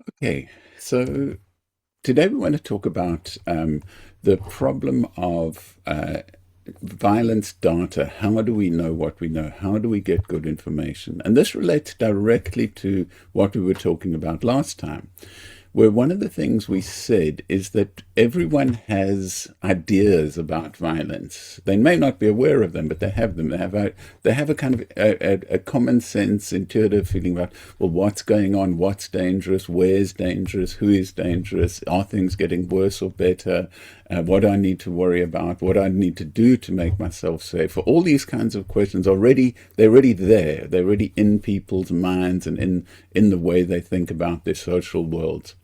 Okay, so today we want to talk about the problem of violence data. How do we know what we know? How do we get good information? And this relates directly to what we were talking about last time, where one of the things we said is that everyone has ideas about violence. They may not be aware of them, but they have them. They have a kind of a common sense, intuitive feeling about, well, what's going on, what's dangerous, where's dangerous, who is dangerous, are things getting worse or better, what do I need to worry about, what do I need to do to make myself safe. All these kinds of questions already, they're already there. They're already in people's minds and in the way they think about their social worlds.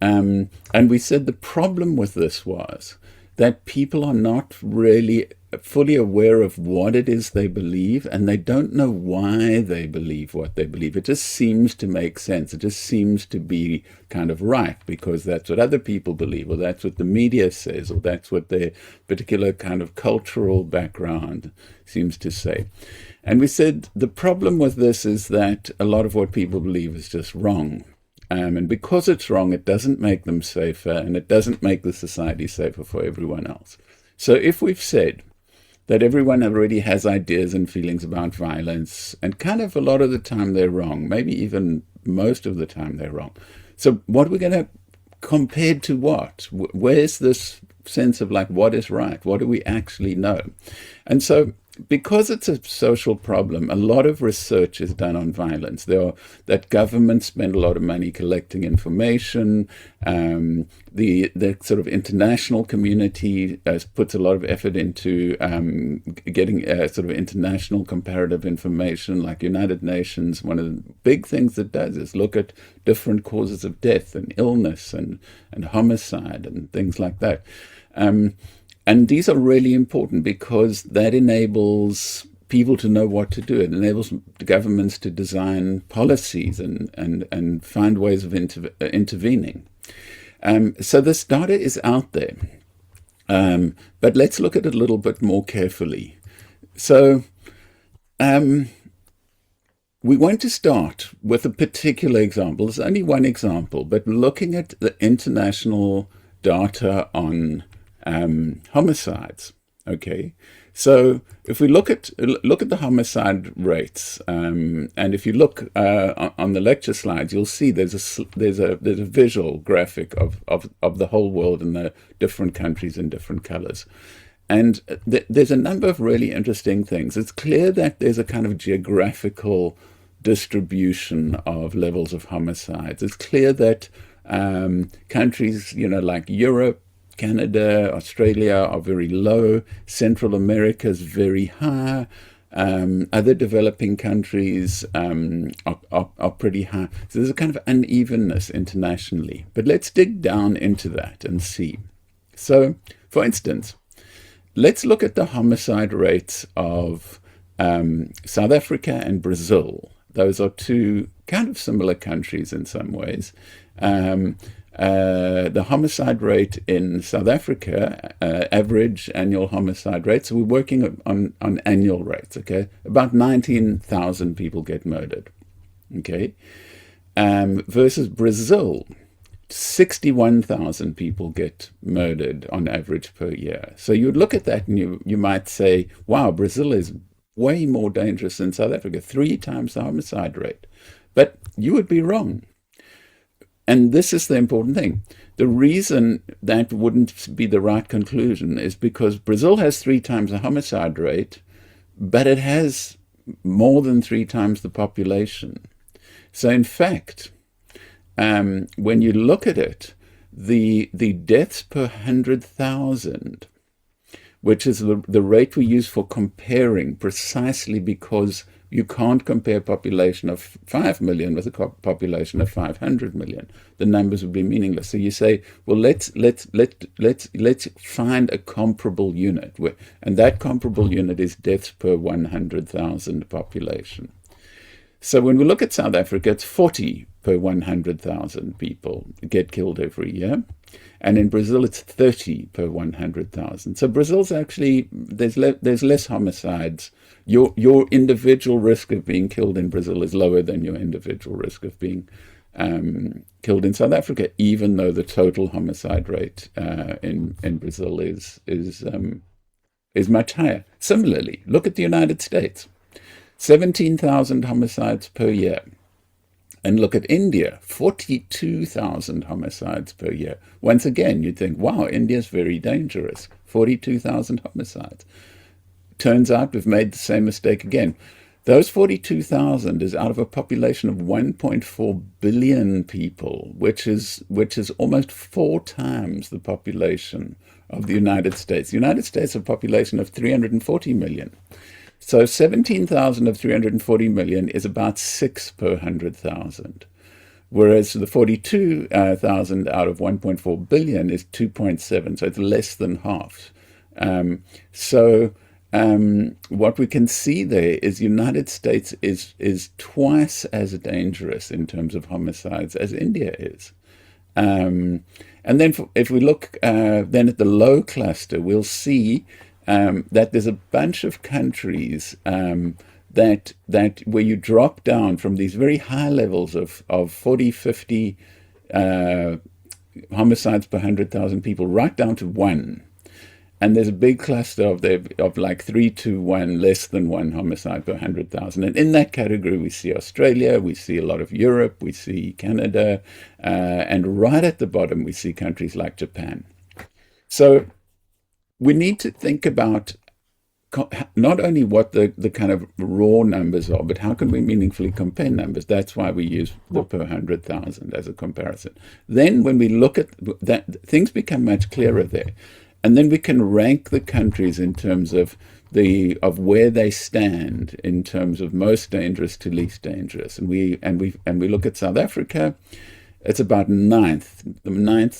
And we said the problem with this was that people are not really fully aware of what it is they believe, and they don't know why they believe what they believe. It just seems to make sense. It just seems to be kind of right because that's what other people believe, or that's what the media says, or that's what their particular kind of cultural background seems to say. And we said the problem with this is that a lot of what people believe is just wrong. And because it's wrong, it doesn't make them safer, and it doesn't make the society safer for everyone else. So if we've said that everyone already has ideas and feelings about violence, and kind of a lot of the time they're wrong, maybe even most of the time they're wrong. So what are we going to compare to what? Where's this sense of like, what is right? What do we actually know? And so because it's a social problem, a lot of research is done on violence. That governments spend a lot of money collecting information. The sort of international community puts a lot of effort into getting sort of international comparative information, like United Nations. One of the big things it does is look at different causes of death and illness and homicide and things like that. And these are really important because that enables people to know what to do. It enables governments to design policies and find ways of intervening. So this data is out there. But let's look at it a little bit more carefully. So we want to start with a particular example. There's only one example, but looking at the international data on homicides. Okay, so if we look at the homicide rates, and if you look on the lecture slides, you'll see there's a visual graphic of the whole world and the different countries in different colors. And there's a number of really interesting things. It's clear that there's a kind of geographical distribution of levels of homicides. It's clear that countries, like Europe, Canada, Australia are very low. Central America is very high. Other developing countries are pretty high. So there's a kind of unevenness internationally. But let's dig down into that and see. So, for instance, let's look at the homicide rates of South Africa and Brazil. Those are two kind of similar countries in some ways. The homicide rate in South Africa, average annual homicide rate, so we're working on annual rates, okay? About 19,000 people get murdered, okay? Versus Brazil, 61,000 people get murdered on average per year. So you'd look at that and you might say, wow, Brazil is way more dangerous than South Africa, 3 times the homicide rate. But you would be wrong. And this is the important thing. The reason that wouldn't be the right conclusion is because Brazil has 3 times the homicide rate, but it has more than 3 times the population. So in fact, when you look at it, the deaths per 100,000, which is the rate we use for comparing, precisely because you can't compare a population of 5 million with a population of 500 million. The numbers would be meaningless. So you say, well, let's find a comparable unit, and that comparable unit is deaths per 100,000 population. So when we look at South Africa, it's 40 per 100,000 people get killed every year. And in Brazil, it's 30 per 100,000. So Brazil's actually, there's less homicides. Your individual risk of being killed in Brazil is lower than your individual risk of being killed in South Africa, even though the total homicide rate in Brazil is much higher. Similarly, look at the United States, 17,000 homicides per year. And look at India, 42,000 homicides per year. Once again, you'd think, wow, India's very dangerous. 42,000 homicides. Turns out we've made the same mistake again. Those 42,000 is out of a population of 1.4 billion people, which is almost 4 times the population of the United States. The United States has a population of 340 million. So 17,000 of 340 million is about 6 per 100,000. Whereas the 42,000 out of 1.4 billion is 2.7, so it's less than half. What we can see there is the United States is twice as dangerous in terms of homicides as India is. And then if we look then at the low cluster, we'll see that there's a bunch of countries that where you drop down from these very high levels of 40, 50 homicides per 100,000 people right down to 1. And there's a big cluster of like 3 to 1, less than 1 homicide per 100,000. And in that category, we see Australia, we see a lot of Europe, we see Canada, and right at the bottom, we see countries like Japan. So we need to think about not only what the kind of raw numbers are, but how can we meaningfully compare numbers? That's why we use the per 100,000 as a comparison. Then when we look at that, things become much clearer there. And then we can rank the countries in terms of where they stand in terms of most dangerous to least dangerous. And we look at South Africa. It's about the ninth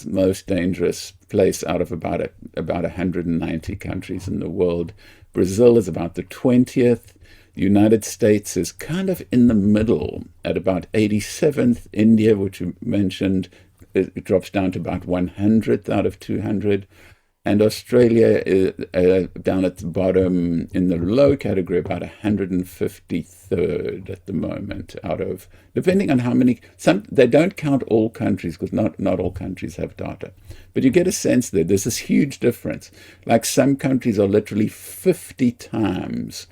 most dangerous place out of about 190 countries in the world. Brazil is about the 20th. The United States is kind of in the middle at about 87th. India, which you mentioned, it drops down to about 100th out of 200. And Australia is down at the bottom in the low category, about 153rd at the moment out of, depending on how many, they don't count all countries because not all countries have data. But you get a sense that there's this huge difference. Like some countries are literally 50 times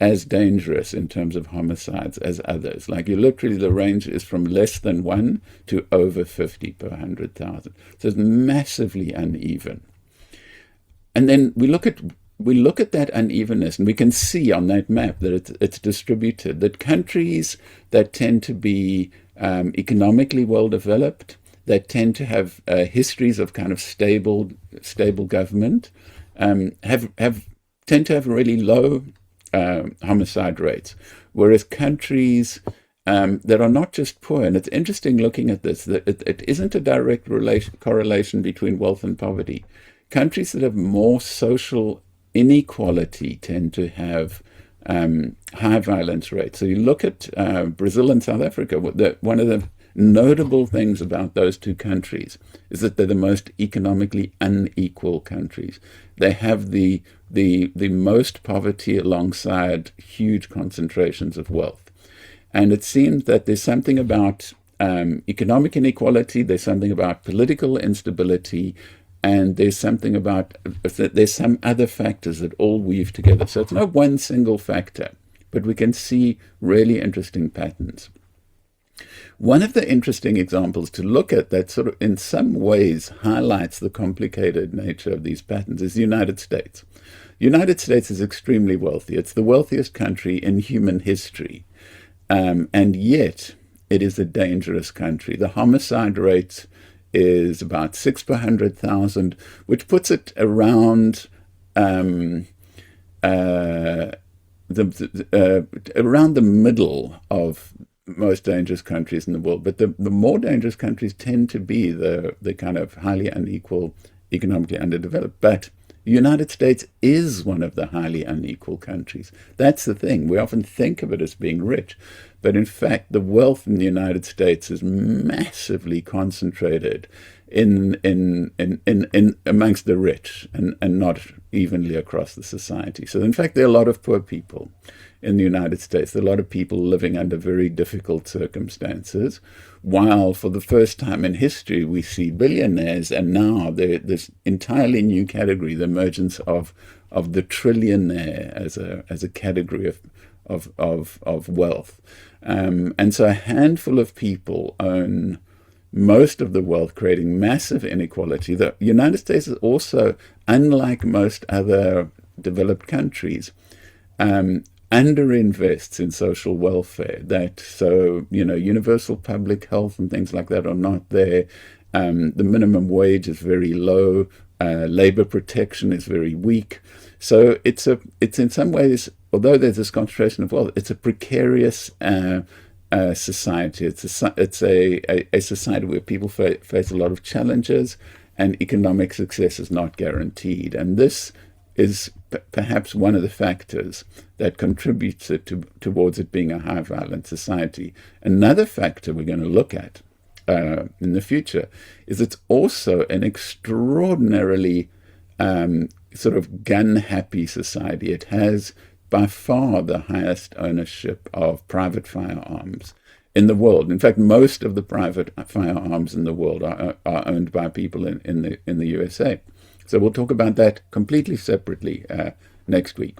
as dangerous in terms of homicides as others. Like the range is from less than 1 to over 50 per 100,000. So it's massively uneven. And then we look at that unevenness, and we can see on that map that it's distributed. That countries that tend to be economically well developed, that tend to have histories of kind of stable government, tend to have really low homicide rates, whereas countries that are not just poor, and it's interesting looking at this, that it isn't a direct correlation between wealth and poverty. Countries that have more social inequality tend to have high violence rates. So you look at Brazil and South Africa, one of the notable things about those two countries is that they're the most economically unequal countries. They have the most poverty alongside huge concentrations of wealth. And it seems that there's something about economic inequality, there's something about political instability, and there's some other factors that all weave together. So it's not one single factor, but we can see really interesting patterns. One of the interesting examples to look at that sort of in some ways highlights the complicated nature of these patterns is the United States. The United States is extremely wealthy. It's the wealthiest country in human history. And yet it is a dangerous country. The homicide rate is about 6 per 100,000, which puts it around around the middle of most dangerous countries in the world. But the more dangerous countries tend to be the kind of highly unequal, economically underdeveloped. But the United States is one of the highly unequal countries. That's the thing. We often think of it as being rich. But in fact, the wealth in the United States is massively concentrated in amongst the rich and not evenly across the society. So in fact, there are a lot of poor people in the United States. There are a lot of people living under very difficult circumstances, while for the first time in history we see billionaires, and now there's entirely new category, the emergence of the trillionaire as a category of wealth. And so a handful of people own most of the wealth, creating massive inequality. The United States is also, unlike most other developed countries, underinvests in social welfare. Universal public health and things like that are not there. The minimum wage is very low. Labor protection is very weak. So it's in some ways, although there's this concentration of wealth, it's a precarious society. It's a society where people face a lot of challenges, and economic success is not guaranteed. And this is perhaps one of the factors that contributes towards it being a high violence society. Another factor we're going to look at in the future is it's also an extraordinarily sort of gun-happy society. It has by far the highest ownership of private firearms in the world. In fact, most of the private firearms in the world are owned by people in the USA. So we'll talk about that completely separately next week.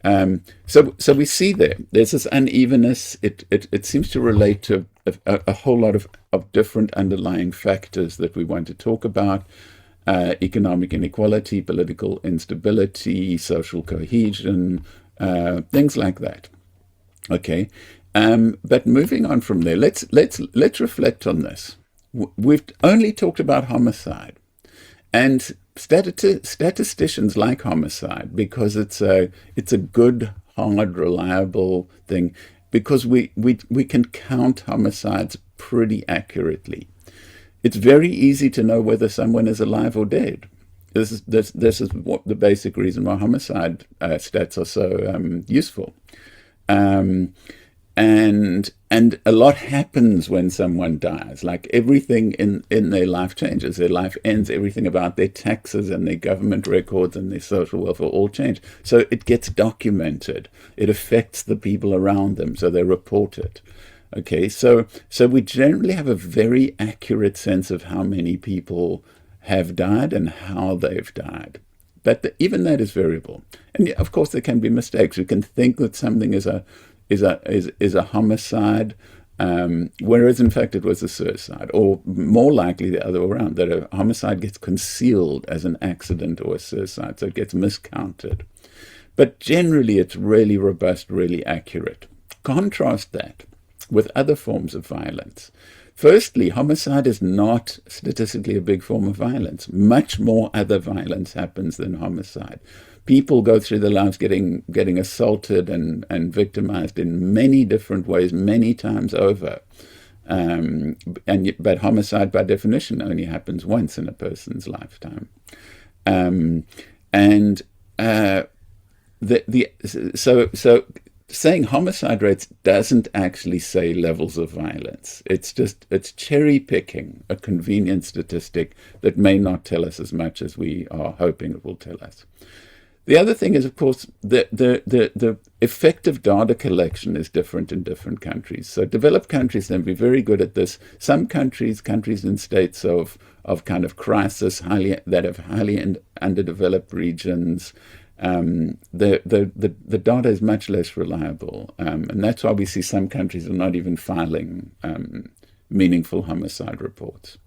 So we see there's this unevenness. It seems to relate to a whole lot of different underlying factors that we want to talk about. Economic inequality, political instability, social cohesion, things like that. Okay, but moving on from there, let's reflect on this. We've only talked about homicide, and statisticians like homicide because it's a good, hard, reliable thing, because we can count homicides pretty accurately. It's very easy to know whether someone is alive or dead. This is what the basic reason why homicide stats are so useful. And a lot happens when someone dies. Like everything in their life changes. Their life ends. Everything about their taxes and their government records and their social welfare all change. So it gets documented. It affects the people around them, so they report it. Okay, so we generally have a very accurate sense of how many people have died and how they've died. But even that is variable. And of course there can be mistakes. We can think that something is a homicide, whereas in fact it was a suicide, or more likely the other way around, that a homicide gets concealed as an accident or a suicide, so it gets miscounted. But generally it's really robust, really accurate. Contrast that with other forms of violence. Firstly, homicide is not statistically a big form of violence. Much more other violence happens than homicide. People go through their lives getting assaulted and victimized in many different ways, many times over. But homicide, by definition, only happens once in a person's lifetime. So saying homicide rates doesn't actually say levels of violence. It's cherry picking a convenient statistic that may not tell us as much as we are hoping it will tell us. The other thing is, of course, the effective data collection is different in different countries. So developed countries can be very good at this. Some countries in states of kind of crisis, that have highly underdeveloped regions, the data is much less reliable, and that's why we see some countries are not even filing meaningful homicide reports.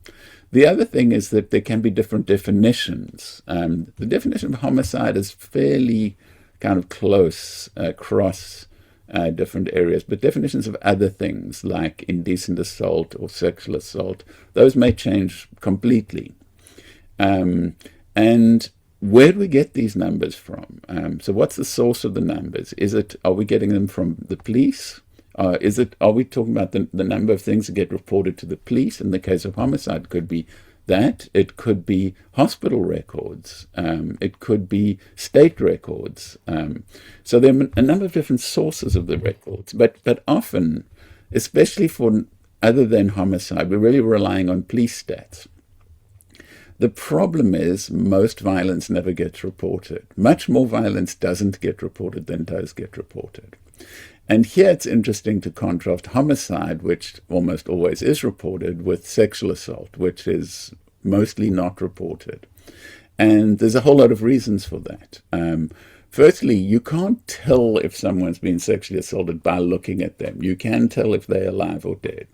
The other thing is that there can be different definitions. The definition of homicide is fairly kind of close across different areas, but definitions of other things like indecent assault or sexual assault, those may change completely. And where do we get these numbers from? So what's the source of the numbers? Are we getting them from the police? Are we talking about the number of things that get reported to the police? In the case of homicide, it could be that. It could be hospital records. It could be state records. So there are a number of different sources of the records. But often, especially for other than homicide, we're really relying on police stats. The problem is most violence never gets reported. Much more violence doesn't get reported than does get reported. And here it's interesting to contrast homicide, which almost always is reported, with sexual assault, which is mostly not reported. And there's a whole lot of reasons for that. Firstly, you can't tell if someone's been sexually assaulted by looking at them. You can tell if they're alive or dead.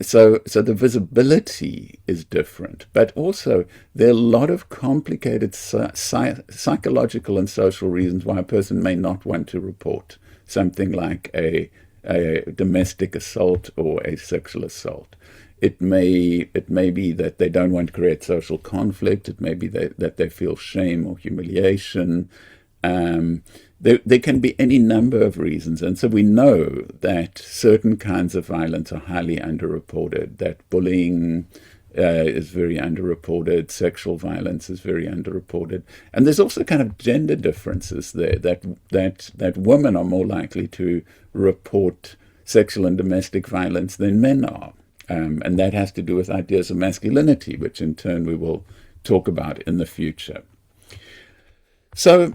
So the visibility is different, but also there are a lot of complicated psychological and social reasons why a person may not want to report something like a domestic assault or a sexual assault. It may be that they don't want to create social conflict. It may be that they feel shame or humiliation. There can be any number of reasons. And so we know that certain kinds of violence are highly underreported, that bullying is very underreported, sexual violence is very underreported. And there's also kind of gender differences there, that women are more likely to report sexual and domestic violence than men are. And that has to do with ideas of masculinity, which in turn we will talk about in the future. So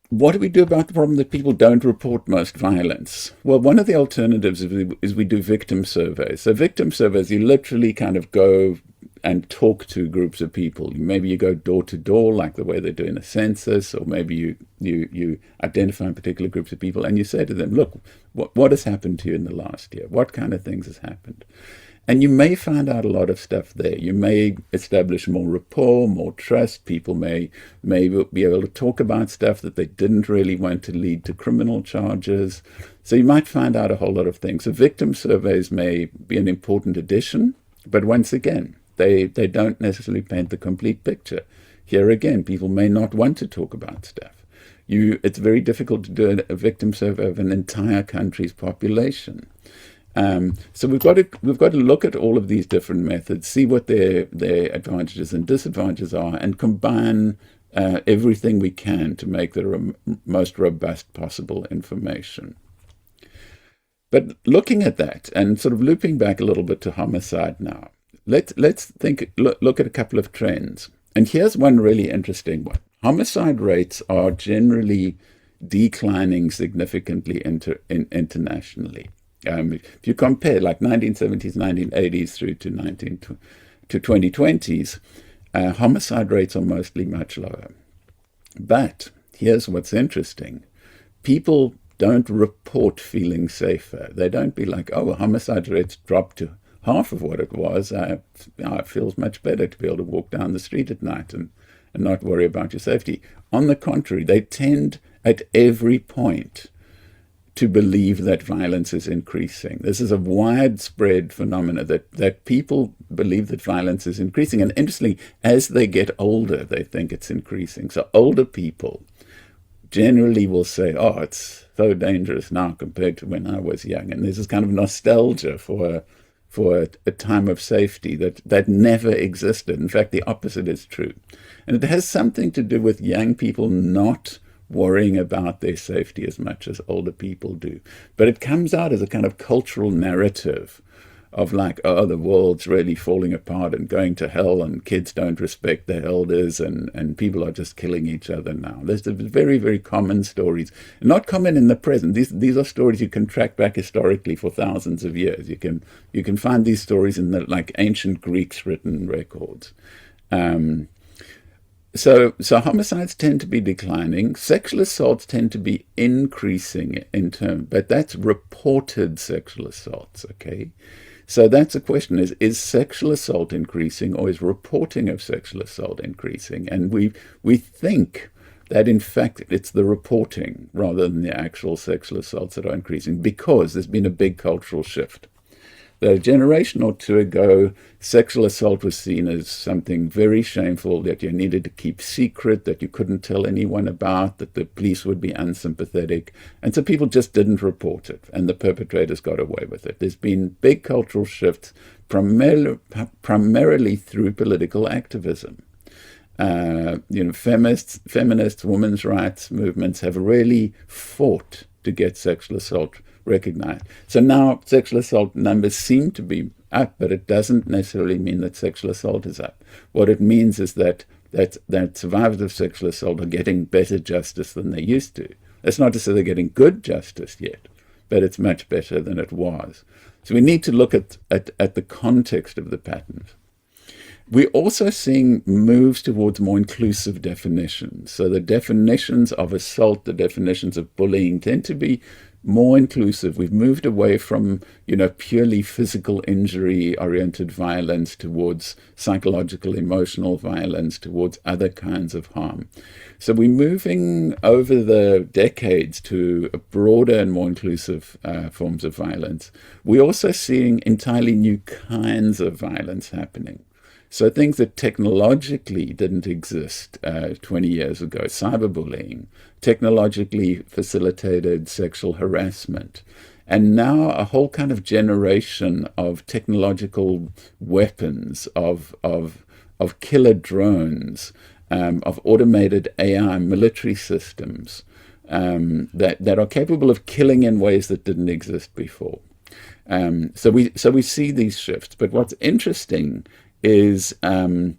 what do we do about the problem that people don't report most violence? Well, one of the alternatives is we do victim surveys. So victim surveys, you literally kind of go and talk to groups of people. Maybe you go door to door, like the way they do in a census, or maybe you identify particular groups of people and you say to them, look, what has happened to you in the last year? What kind of things has happened? And you may find out a lot of stuff there. You may establish more rapport, more trust. People may be able to talk about stuff that they didn't really want to lead to criminal charges. So you might find out a whole lot of things. So victim surveys may be an important addition, but once again, they don't necessarily paint the complete picture. Here again, people may not want to talk about stuff. It's very difficult to do a victim survey of an entire country's population. So we've got to look at all of these different methods, see what their advantages and disadvantages are, and combine everything we can to make the most robust possible information. But looking at that and sort of looping back a little bit to homicide now, let's look at a couple of trends. And here's one really interesting one. Homicide rates are generally declining significantly internationally. If you compare like 1970s, 1980s through to 2020s, homicide rates are mostly much lower. But here's what's interesting. People don't report feeling safer. They don't be like, oh, homicide rates dropped to half of what it was. It feels much better to be able to walk down the street at night and not worry about your safety. On the contrary, they tend at every point to believe that violence is increasing. This is a widespread phenomenon that people believe that violence is increasing. And interestingly, as they get older, they think it's increasing. So older people generally will say, oh, it's so dangerous now compared to when I was young. And there's this kind of nostalgia for a time of safety that never existed. In fact, the opposite is true. And it has something to do with young people not worrying about their safety as much as older people do. But it comes out as a kind of cultural narrative of like, oh, the world's really falling apart and going to hell, and kids don't respect their elders, and people are just killing each other now. There's very, very common stories. Not common in the present. These are stories you can track back historically for thousands of years. You can find these stories in the like ancient Greeks written records. So homicides tend to be declining. Sexual assaults tend to be increasing in terms, but that's reported sexual assaults, okay? So that's a question, is sexual assault increasing, or is reporting of sexual assault increasing? And we think that in fact it's the reporting rather than the actual sexual assaults that are increasing, because there's been a big cultural shift. A generation or two ago, sexual assault was seen as something very shameful that you needed to keep secret, that you couldn't tell anyone about, that the police would be unsympathetic. And so people just didn't report it, and the perpetrators got away with it. There's been big cultural shifts, primarily through political activism. Feminists, women's rights movements have really fought to get sexual assault recognized. So now sexual assault numbers seem to be up, but it doesn't necessarily mean that sexual assault is up. What it means is that survivors of sexual assault are getting better justice than they used to. That's not to say they're getting good justice yet, but it's much better than it was. So we need to look at the context of the patterns. We're also seeing moves towards more inclusive definitions. So the definitions of assault, the definitions of bullying tend to be more inclusive. We've moved away from, purely physical injury-oriented violence towards psychological, emotional violence, towards other kinds of harm. So we're moving over the decades to a broader and more inclusive forms of violence. We're also seeing entirely new kinds of violence happening. So things that technologically didn't exist 20 years ago, cyberbullying, technologically facilitated sexual harassment, and now a whole kind of generation of technological weapons, of killer drones, of automated AI military systems that are capable of killing in ways that didn't exist before. So we see these shifts. But what's interesting is the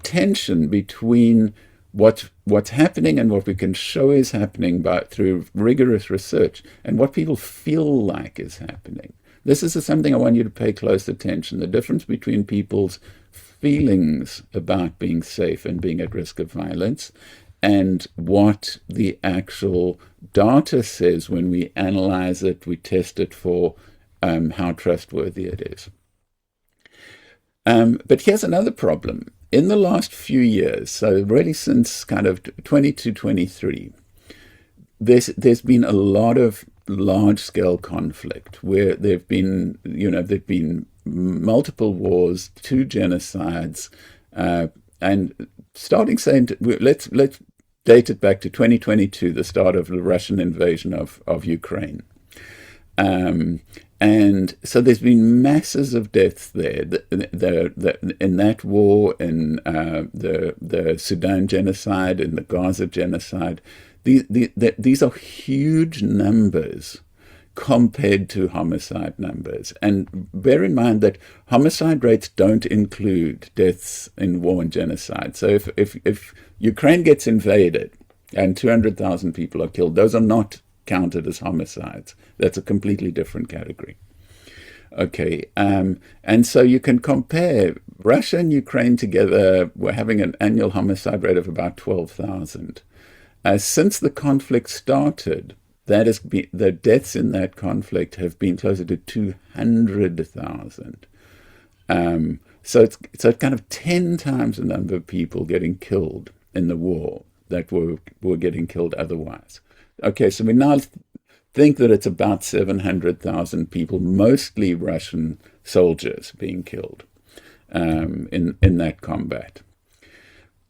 tension between what's happening and what we can show is happening through rigorous research and what people feel like is happening. This is something I want you to pay close attention, the difference between people's feelings about being safe and being at risk of violence and what the actual data says when we analyze it, we test it for how trustworthy it is. But here's another problem. In the last few years, so really since kind of 22, 23, there's been a lot of large-scale conflict where there've been multiple wars, 2 genocides, and starting saying let's date it back to 2022, the start of the Russian invasion of Ukraine. And so there's been masses of deaths there. In that war, in the Sudan genocide, in the Gaza genocide, these are huge numbers compared to homicide numbers. And bear in mind that homicide rates don't include deaths in war and genocide. So if Ukraine gets invaded and 200,000 people are killed, those are not counted as homicides. That's a completely different category. Okay, and so you can compare Russia and Ukraine together. We're having an annual homicide rate of about 12,000. Since the conflict started, the deaths in that conflict have been closer to 200,000. So it's kind of 10 times the number of people getting killed in the war that were getting killed otherwise. Okay, so we now think that it's about 700,000 people, mostly Russian soldiers, being killed in that combat.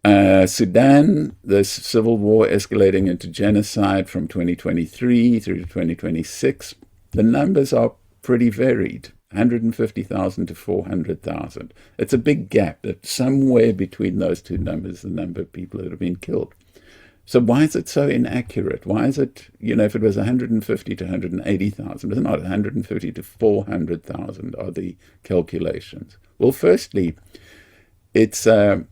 Sudan, the civil war escalating into genocide from 2023 through to 2026. The numbers are pretty varied, 150,000 to 400,000. It's a big gap. That somewhere between those two numbers, the number of people that have been killed. So why is it so inaccurate? Why is it, if it was 150 to 180,000, it's not 150 to 400,000 are the calculations. Well, firstly, it's an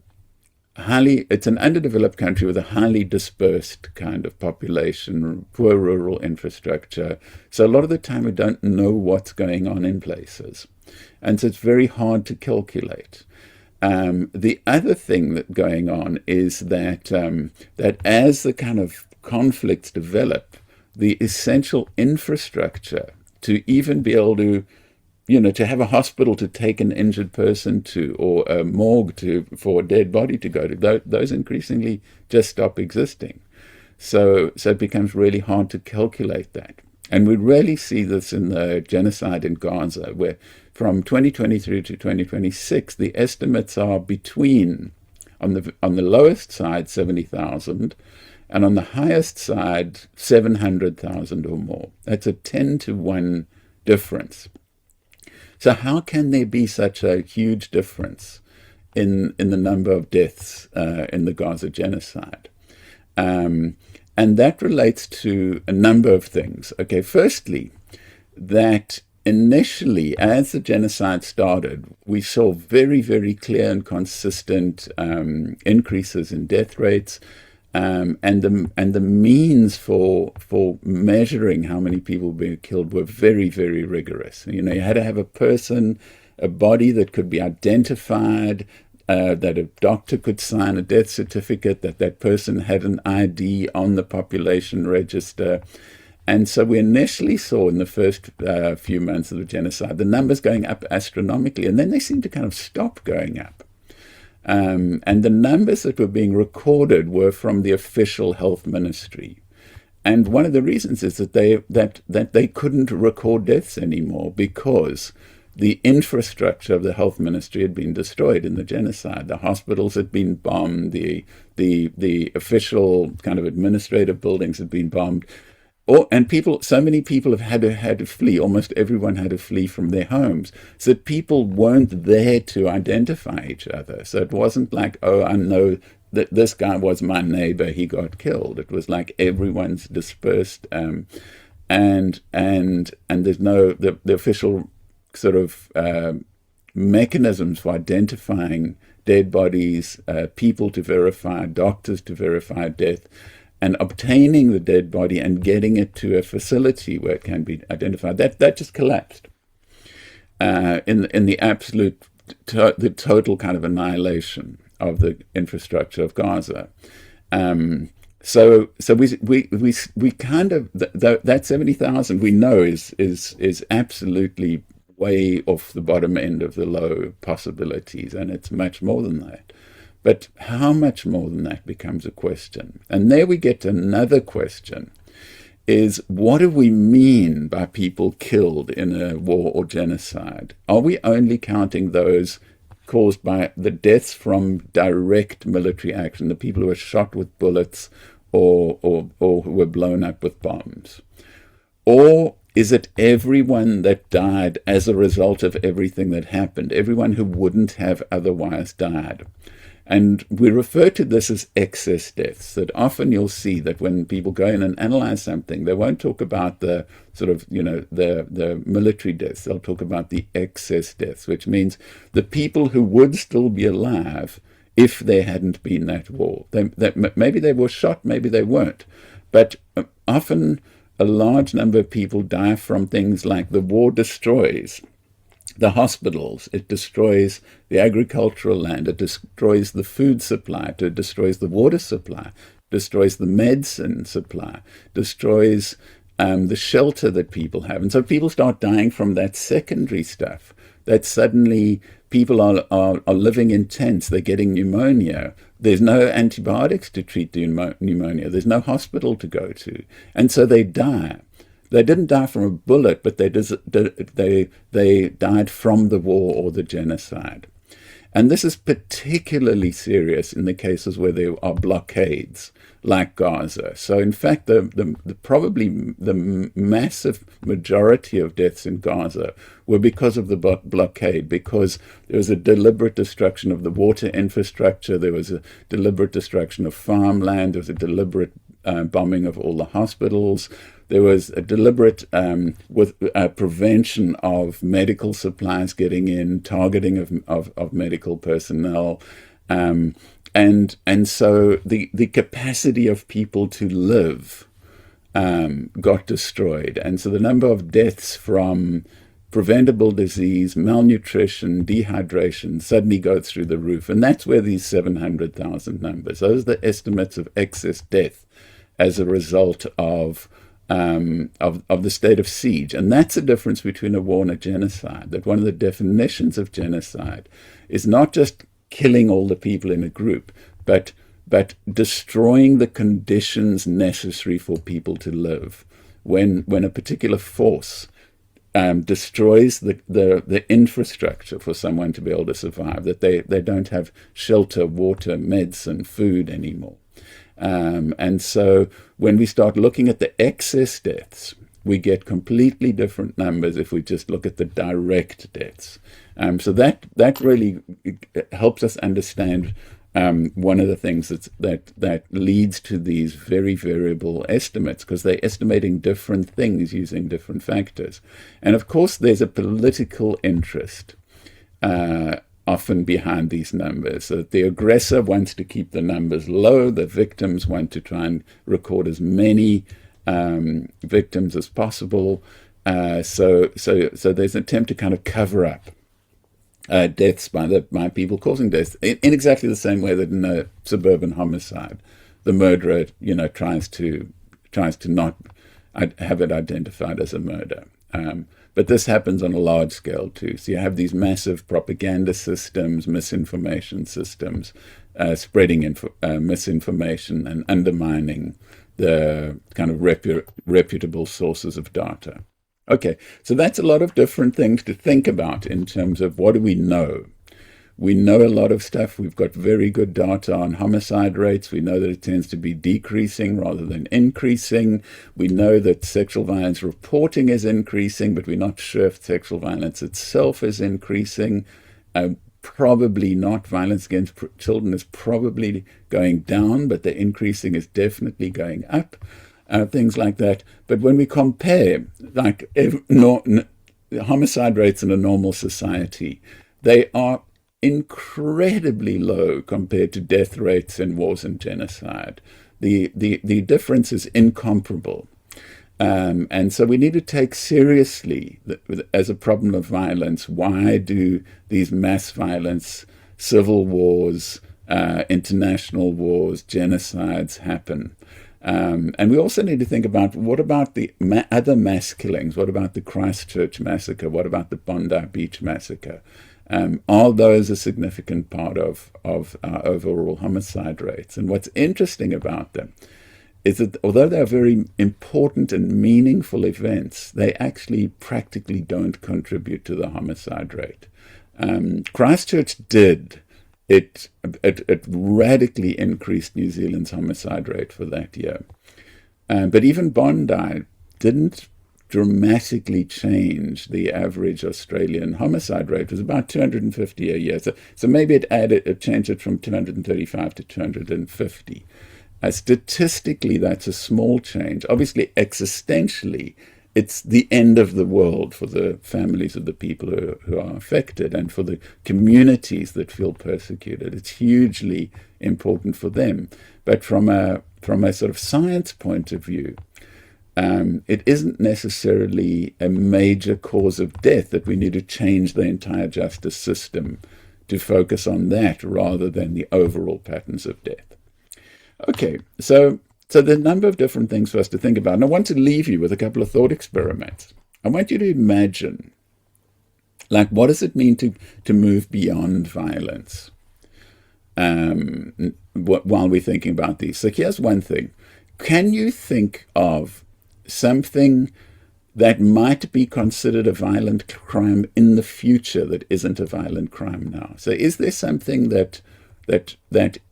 underdeveloped country with a highly dispersed kind of population, poor rural infrastructure. So a lot of the time we don't know what's going on in places. And so it's very hard to calculate. The other thing that's going on is that as the kind of conflicts develop, the essential infrastructure to even be able to, to have a hospital to take an injured person to, or a morgue for a dead body to go to, those increasingly just stop existing. So it becomes really hard to calculate that. And we really see this in the genocide in Gaza, where from 2023 to 2026, the estimates are between, on the lowest side, 70,000, and on the highest side, 700,000 or more. That's a 10-to-1 difference. So how can there be such a huge difference in the number of deaths in the Gaza genocide? And that relates to a number of things. Okay, firstly, that initially, as the genocide started, we saw very, very clear and consistent increases in death rates. and the means for measuring how many people were killed were very, very rigorous. You had to have a body that could be identified, that a doctor could sign a death certificate, that person had an ID on the population register. And so we initially saw in the first few months of the genocide the numbers going up astronomically, and then they seemed to kind of stop going up. And the numbers that were being recorded were from the official health ministry. And one of the reasons is that they couldn't record deaths anymore because the infrastructure of the health ministry had been destroyed in the genocide. The hospitals had been bombed. The official kind of administrative buildings had been bombed. And so many people have had to flee. Almost everyone had to flee from their homes. So that people weren't there to identify each other. So it wasn't like, oh, I know that this guy was my neighbor, he got killed. It was like everyone's dispersed, and there's no the official sort of mechanisms for identifying dead bodies, people to verify, doctors to verify death, and obtaining the dead body and getting it to a facility where it can be identified. That just collapsed in the absolute the total kind of annihilation of the infrastructure of Gaza. So we kind of that 70,000 we know is absolutely way off the bottom end of the low possibilities, and it's much more than that. But how much more than that becomes a question. And there we get to another question, is what do we mean by people killed in a war or genocide? Are we only counting those caused by the deaths from direct military action, the people who were shot with bullets or who were blown up with bombs? Or is it everyone that died as a result of everything that happened, everyone who wouldn't have otherwise died? And we refer to this as excess deaths, that often you'll see that when people go in and analyze something, they won't talk about the sort of, the military deaths. They'll talk about the excess deaths, which means the people who would still be alive if there hadn't been that war. Maybe they were shot, maybe they weren't. But often a large number of people die from things like the war destroys the hospitals, it destroys the agricultural land, it destroys the food supply, it destroys the water supply, destroys the medicine supply, destroys the shelter that people have. And so people start dying from that secondary stuff, that suddenly people are living in tents, they're getting pneumonia. There's no antibiotics to treat the pneumonia. There's no hospital to go to. And so they die. They didn't die from a bullet, but they died from the war or the genocide. And this is particularly serious in the cases where there are blockades, like Gaza. So in fact, probably the massive majority of deaths in Gaza were because of the blockade, because there was a deliberate destruction of the water infrastructure, there was a deliberate destruction of farmland, there was a deliberate bombing of all the hospitals. There was a deliberate prevention of medical supplies getting in, targeting of medical personnel, and so the capacity of people to live got destroyed, and so the number of deaths from preventable disease, malnutrition, dehydration suddenly go through the roof, and that's where these 700,000 numbers. Those are the estimates of excess death as a result of the state of siege. And that's the difference between a war and a genocide, that one of the definitions of genocide is not just killing all the people in a group, but destroying the conditions necessary for people to live. When a particular force destroys the infrastructure for someone to be able to survive, that they don't have shelter, water, medicine, food anymore. And so when we start looking at the excess deaths, we get completely different numbers if we just look at the direct deaths. So that really helps us understand one of the things that leads to these very variable estimates, because they're estimating different things using different factors. And of course, there's a political interest often behind these numbers. So the aggressor wants to keep the numbers low. The victims want to try and record as many victims as possible. So there's an attempt to kind of cover up deaths by people causing deaths in exactly the same way that in a suburban homicide, the murderer, tries to not have it identified as a murder. But this happens on a large scale too. So you have these massive propaganda systems, misinformation systems, spreading misinformation and undermining the kind of reputable sources of data. Okay, so that's a lot of different things to think about in terms of what do we know. We know a lot of stuff. We've got very good data on homicide rates. We know that it tends to be decreasing rather than increasing. We know that sexual violence reporting is increasing, but we're not sure if sexual violence itself is increasing. Probably not. Violence against children is probably going down, but the increasing is definitely going up. Things like that. But when we compare, like homicide rates in a normal society, they are incredibly low compared to death rates in wars and genocide. The difference is incomparable. And so we need to take seriously, as a problem of violence, why do these mass violence, civil wars, international wars, genocides happen? And we also need to think about, what about the other mass killings? What about the Christchurch massacre? What about the Bondi Beach massacre? Are those a significant part of our overall homicide rates? And what's interesting about them is that although they are very important and meaningful events, they actually practically don't contribute to the homicide rate. Christchurch did. It radically increased New Zealand's homicide rate for that year. But even Bondi didn't dramatically change the average Australian homicide rate. It was about 250 a year. So maybe it changed it from 235 to 250. Statistically, that's a small change. Obviously, existentially, it's the end of the world for the families of the people who are affected and for the communities that feel persecuted. It's hugely important for them. But from a sort of science point of view, it isn't necessarily a major cause of death that we need to change the entire justice system to focus on that rather than the overall patterns of death. Okay, so there are a number of different things for us to think about. And I want to leave you with a couple of thought experiments. I want you to imagine, like, what does it mean to move beyond violence while we're thinking about these? So here's one thing. Can you think of something that might be considered a violent crime in the future that isn't a violent crime now? So is there something that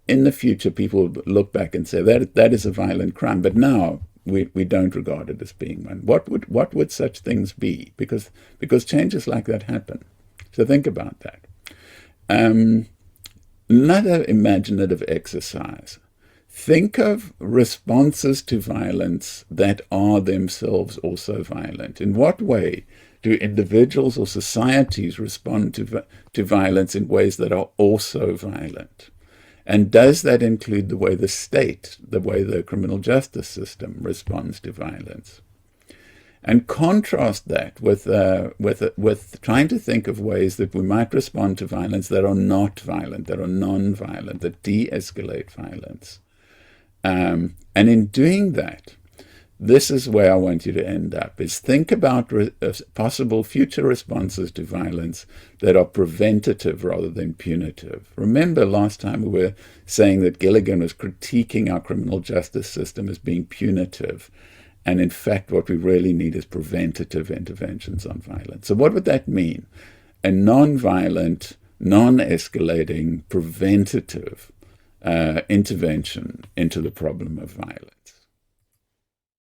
in the future people would look back and say that is a violent crime, but now we don't regard it as being one? What would such things be? Because changes like that happen. So think about that. Another imaginative exercise. Think of responses to violence that are themselves also violent. In what way do individuals or societies respond to violence in ways that are also violent? And does that include the way the state, the way the criminal justice system responds to violence? And contrast that with trying to think of ways that we might respond to violence that are not violent, that are non-violent, that de-escalate violence. And in doing that, this is where I want you to end up, is think about possible future responses to violence that are preventative rather than punitive. Remember last time we were saying that Gilligan was critiquing our criminal justice system as being punitive. And in fact, what we really need is preventative interventions on violence. So what would that mean? A non-violent, non-escalating, preventative intervention into the problem of violence.